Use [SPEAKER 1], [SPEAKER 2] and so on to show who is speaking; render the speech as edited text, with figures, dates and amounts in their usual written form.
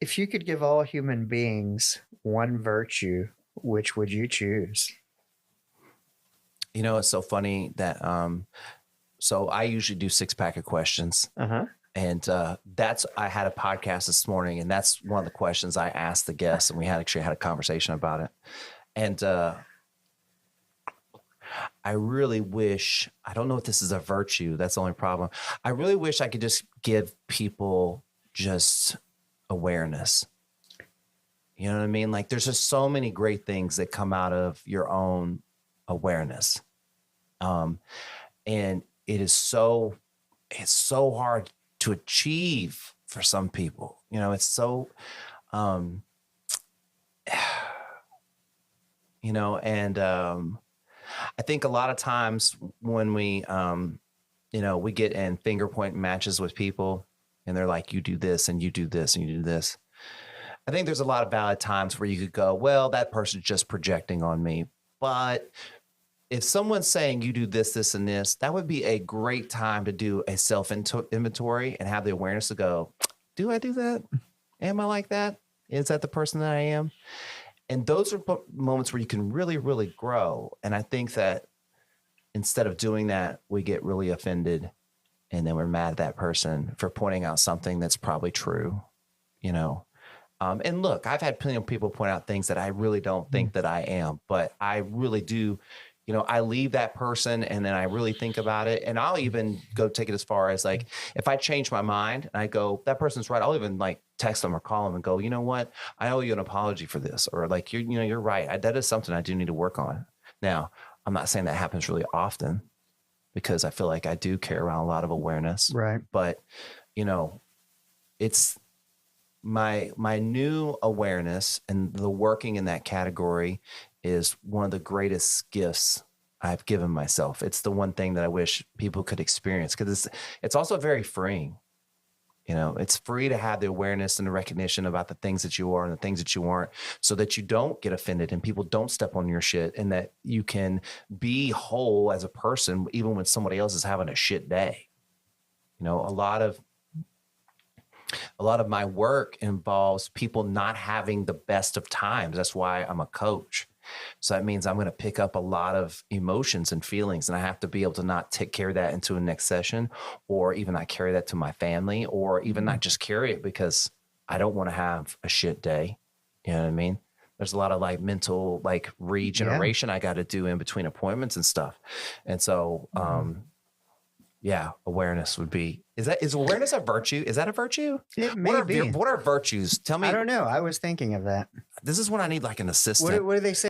[SPEAKER 1] If you could give all human beings one virtue, which would you choose?
[SPEAKER 2] You know, it's so funny that so I usually do 6 pack of questions.
[SPEAKER 1] Uh-huh.
[SPEAKER 2] And I had a podcast this morning, and that's one of the questions I asked the guests, and we actually had a conversation about it. And I really wish, I don't know if this is a virtue, that's the only problem. I really wish I could just give people just awareness. You know what I mean? Like there's just so many great things that come out of your own awareness. And it's so hard to achieve for some people. You know, it's so, you know, and I think a lot of times when we, you know, we get in finger point matches with people and they're like, you do this and you do this and you do this. I think there's a lot of valid times where you could go, well, that person's just projecting on me. But if someone's saying you do this, this, and this, that would be a great time to do a self inventory and have the awareness to go, do I do that? Am I like that? Is that the person that I am? And those are moments where you can really, really grow. And I think that instead of doing that, we get really offended and then we're mad at that person for pointing out something that's probably true, you know? And look, I've had plenty of people point out things that I really don't think that I am, but I really do. You know, I leave that person and then I really think about it. And I'll even go take it as far as like, if I change my mind and I go, that person's right, I'll even like text them or call them and go, you know what? I owe you an apology for this. Or like, you're right. That is something I do need to work on. Now, I'm not saying that happens really often because I feel like I do carry around a lot of awareness.
[SPEAKER 1] Right.
[SPEAKER 2] But, you know, it's my new awareness and the working in that category is one of the greatest gifts I've given myself. It's the one thing that I wish people could experience because it's also very freeing. You know, it's free to have the awareness and the recognition about the things that you are and the things that you aren't so that you don't get offended and people don't step on your shit and that you can be whole as a person even when somebody else is having a shit day. You know, a lot of my work involves people not having the best of times. That's why I'm a coach. So that means I'm going to pick up a lot of emotions and feelings, and I have to be able to not carry that into a next session or even not carry that to my family or even not just carry it because I don't want to have a shit day. You know what I mean? There's a lot of like mental, like regeneration I got to do in between appointments and stuff. And so, yeah, awareness would be, is awareness a virtue? Is that a virtue?
[SPEAKER 1] It may be.
[SPEAKER 2] What are virtues? Tell me.
[SPEAKER 1] I don't know. I was thinking of that.
[SPEAKER 2] This is when I need like an assistant.
[SPEAKER 1] What do they say?